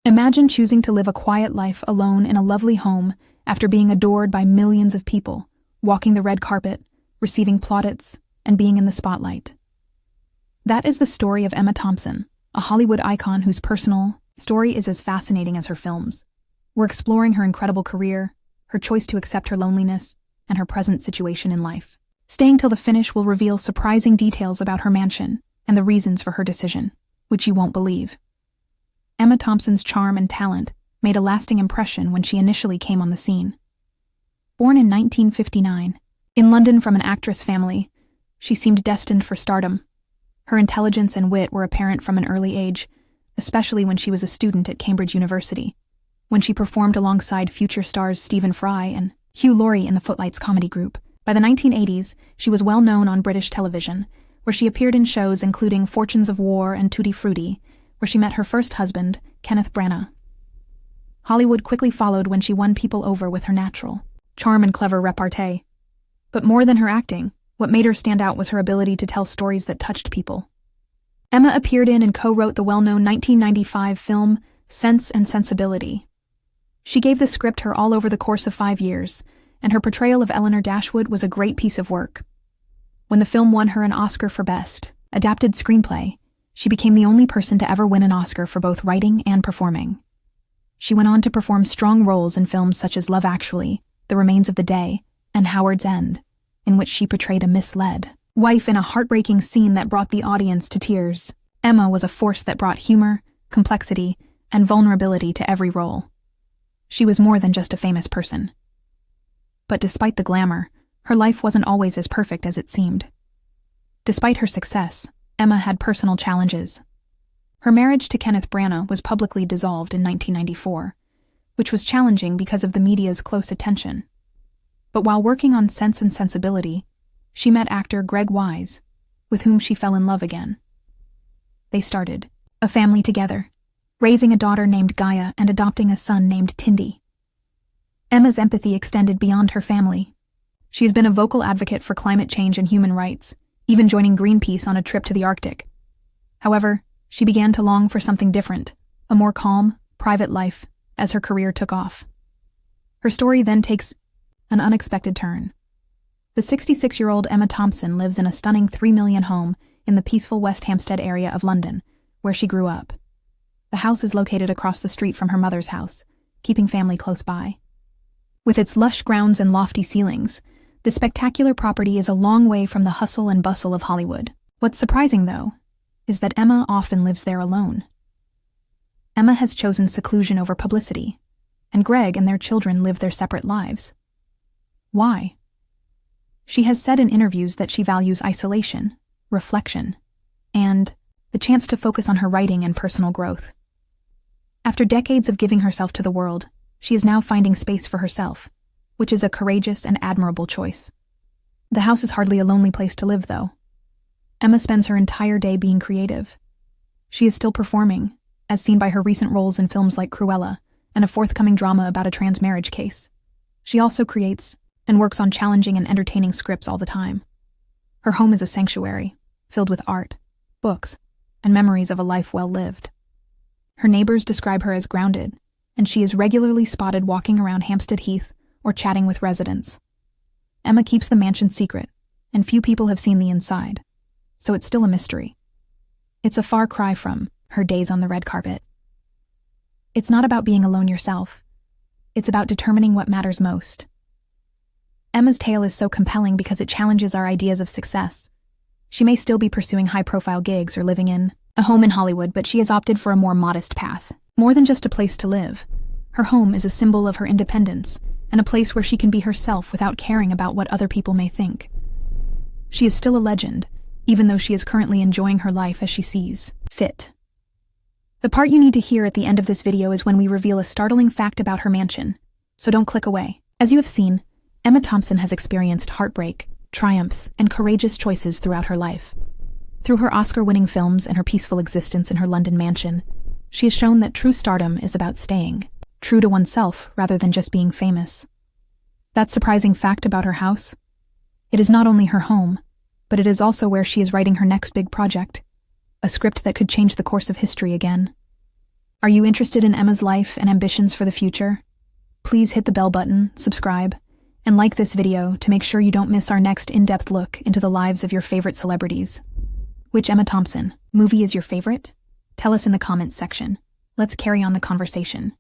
Imagine choosing to live a quiet life alone in a lovely home after being adored by millions of people, walking the red carpet, receiving plaudits, and being in the spotlight. That is the story of Emma Thompson, a Hollywood icon whose personal story is as fascinating as her films. We're exploring her incredible career, her choice to accept her loneliness, and her present situation in life. Staying till the finish will reveal surprising details about her mansion and the reasons for her decision, which you won't believe. Emma Thompson's charm and talent made a lasting impression when she initially came on the scene. Born in 1959, in London from an actress family, she seemed destined for stardom. Her intelligence and wit were apparent from an early age, especially when she was a student at Cambridge University, when she performed alongside future stars Stephen Fry and Hugh Laurie in the Footlights comedy group. By the 1980s, she was well known on British television, where she appeared in shows including Fortunes of War and Tutti Frutti, where she met her first husband, Kenneth Branagh. Hollywood quickly followed when she won people over with her natural charm and clever repartee. But more than her acting, what made her stand out was her ability to tell stories that touched people. Emma appeared in and co-wrote the well-known 1995 film Sense and Sensibility. She gave the script her all over the course of 5 years, and her portrayal of Eleanor Dashwood was a great piece of work. When the film won her an Oscar for Best Adapted Screenplay, she became the only person to ever win an Oscar for both writing and performing. She went on to perform strong roles in films such as Love Actually, The Remains of the Day, and Howard's End, in which she portrayed a misled wife in a heartbreaking scene that brought the audience to tears. Emma was a force that brought humor, complexity, and vulnerability to every role. She was more than just a famous person. But despite the glamour, her life wasn't always as perfect as it seemed. Despite her success, Emma had personal challenges. Her marriage to Kenneth Branagh was publicly dissolved in 1994, which was challenging because of the media's close attention. But while working on Sense and Sensibility, she met actor Greg Wise, with whom she fell in love again. They started a family together, raising a daughter named Gaia and adopting a son named Tindy. Emma's empathy extended beyond her family. She has been a vocal advocate for climate change and human rights, even joining Greenpeace on a trip to the Arctic. However, she began to long for something different, a more calm, private life, as her career took off. Her story then takes an unexpected turn. The 66-year-old Emma Thompson lives in a stunning 3 million home in the peaceful West Hampstead area of London, where she grew up. The house is located across the street from her mother's house, keeping family close by. With its lush grounds and lofty ceilings, the spectacular property is a long way from the hustle and bustle of Hollywood. What's surprising, though, is that Emma often lives there alone. Emma has chosen seclusion over publicity, and Greg and their children live their separate lives. Why? She has said in interviews that she values isolation, reflection, and the chance to focus on her writing and personal growth. After decades of giving herself to the world, she is now finding space for herself, which is a courageous and admirable choice. The house is hardly a lonely place to live, though. Emma spends her entire day being creative. She is still performing, as seen by her recent roles in films like Cruella and a forthcoming drama about a trans marriage case. She also creates and works on challenging and entertaining scripts all the time. Her home is a sanctuary, filled with art, books, and memories of a life well lived. Her neighbors describe her as grounded, and she is regularly spotted walking around Hampstead Heath or chatting with residents. Emma keeps the mansion secret, and few people have seen the inside, so it's still a mystery. It's a far cry from her days on the red carpet. It's not about being alone yourself. It's about determining what matters most. Emma's tale is so compelling because it challenges our ideas of success. She may still be pursuing high-profile gigs or living in a home in Hollywood, but she has opted for a more modest path. More than just a place to live, her home is a symbol of her independence and a place where she can be herself without caring about what other people may think. She is still a legend, even though she is currently enjoying her life as she sees fit. The part you need to hear at the end of this video is when we reveal a startling fact about her mansion, so don't click away. As you have seen, Emma Thompson has experienced heartbreak, triumphs, and courageous choices throughout her life. Through her Oscar-winning films and her peaceful existence in her London mansion, she has shown that true stardom is about staying true to oneself rather than just being famous. That surprising fact about her house? It is not only her home, but it is also where she is writing her next big project, a script that could change the course of history again. Are you interested in Emma's life and ambitions for the future? Please hit the bell button, subscribe, and like this video to make sure you don't miss our next in-depth look into the lives of your favorite celebrities. Which Emma Thompson movie is your favorite? Tell us in the comments section. Let's carry on the conversation.